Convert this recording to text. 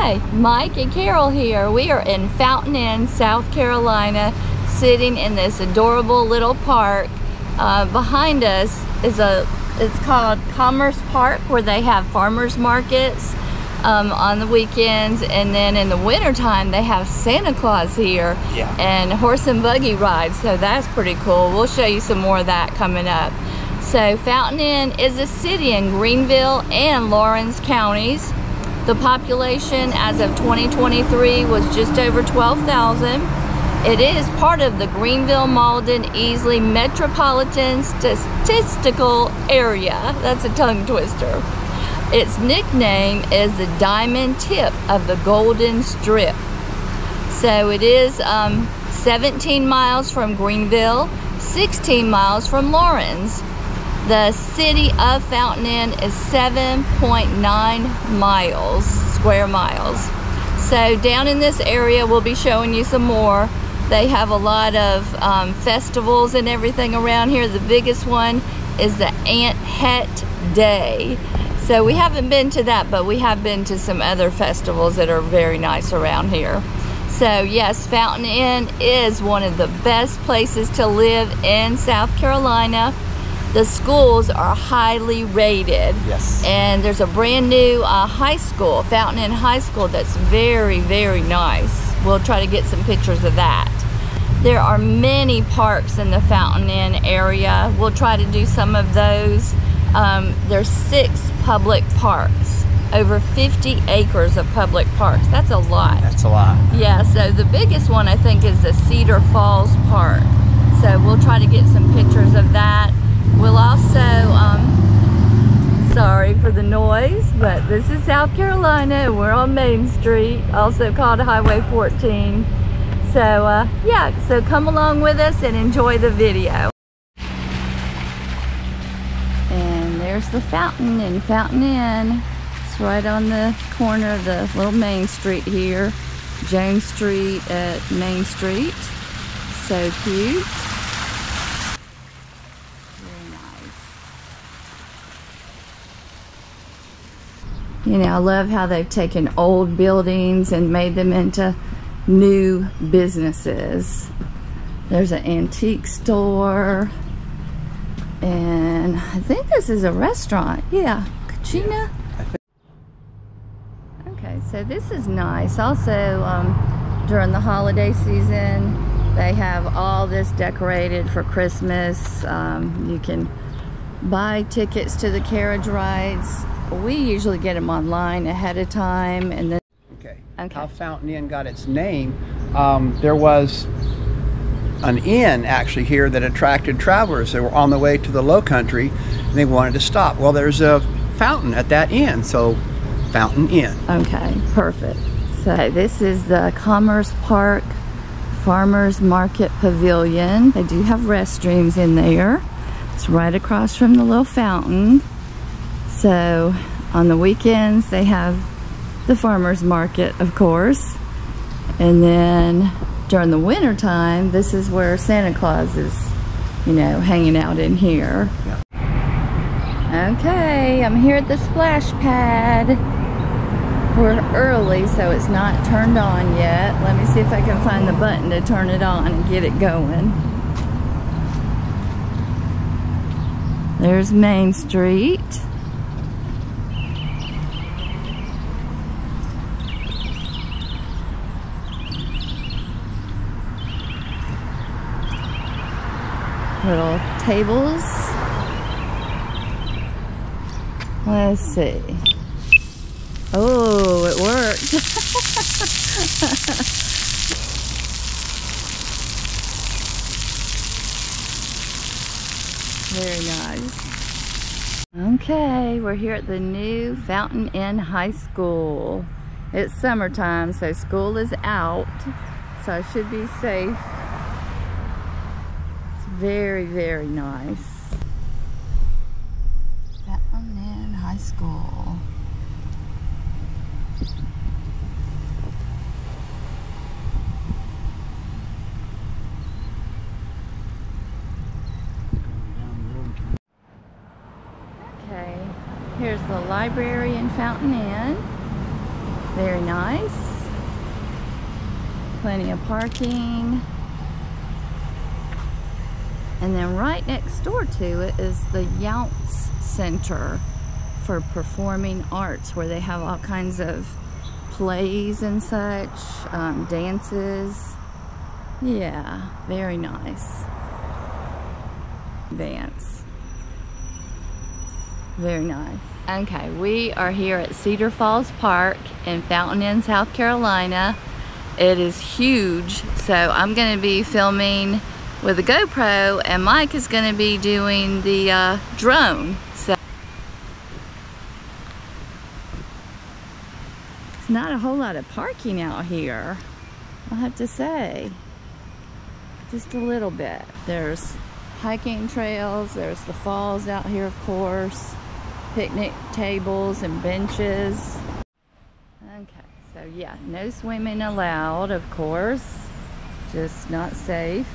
Hi, Mike and Carol here. We are in Fountain Inn, South Carolina, sitting in this adorable little park. Behind us is it's called Commerce Park, where they have farmers markets on the weekends, and then in the wintertime they have Santa Claus here and horse and buggy rides, so that's pretty cool. We'll show you some more of that coming up. So Fountain Inn is a city in Greenville and Lawrence counties. The population as of 2023 was just over 12,000. It is part of the Greenville-Malden-Easley Metropolitan Statistical Area. That's a tongue twister. Its nickname is the Diamond Tip of the Golden Strip. So it is 17 miles from Greenville, 16 miles from Lawrence. The city of Fountain Inn is 7.9 miles, square miles. So down in this area, we'll be showing you some more. They have a lot of festivals and everything around here. The biggest one is the Ant Het Day. So we haven't been to that, but we have been to some other festivals that are very nice around here. So yes, Fountain Inn is one of the best places to live in South Carolina. The schools are highly rated. Yes. And there's a brand new high school, Fountain Inn High School, that's very, very nice. We'll try to get some pictures of that. There are many parks in the Fountain Inn area. We'll try to do some of those. There's 6 public parks, over 50 acres of public parks. That's a lot. That's a lot. Yeah, so the biggest one I think is the Cedar Falls Park. So we'll try to get some pictures of that. We'll also, sorry for the noise, but this is South Carolina and we're on Main Street, also called Highway 14. So yeah, so come along with us and enjoy the video. And there's the fountain in Fountain Inn. It's right on the corner of the little Main Street here. Jones Street at Main Street. So cute. You know, I love how they've taken old buildings and made them into new businesses. There's an antique store, and I think this is a restaurant. Yeah, Kachina. Okay, so this is nice. Also, during the holiday season, they have all this decorated for Christmas. You can buy tickets to the carriage rides. We usually get them online ahead of time, and then how Fountain Inn got its name. There was an inn actually here that attracted travelers. They were on the way to the Low Country and they wanted to stop. Well, there's a fountain at that inn, so Fountain Inn. Okay, perfect. So this is the Commerce Park Farmers Market Pavilion. They do have restrooms in there. It's right across from the little fountain. So on the weekends they have the farmers market, of course, and then during the winter time, this is where Santa Claus is, you know, hanging out in here. Okay, I'm here at the splash pad. We're early, so it's not turned on yet. Let me see if I can find the button to turn it on and get it going. There's Main Street. Little tables. Let's see. Oh, it worked. Very nice. Okay, we're here at the new Fountain Inn High School. It's summertime, so school is out, so I should be safe. Very, very nice. Fountain Inn High School. Okay, here's the library in Fountain Inn. Very nice. Plenty of parking. And then right next door to it is the Younts Center for Performing Arts, where they have all kinds of plays and such, dances. Yeah, very nice. Vance. Very nice. Okay, we are here at Cedar Falls Park in Fountain Inn, South Carolina. It is huge, so I'm going to be filming with a GoPro, and Mike is going to be doing the drone. So it's not a whole lot of parking out here, I'll have to say. Just a little bit. There's hiking trails, there's the falls out here, of course, picnic tables and benches. Okay, so yeah, no swimming allowed, of course, just not safe.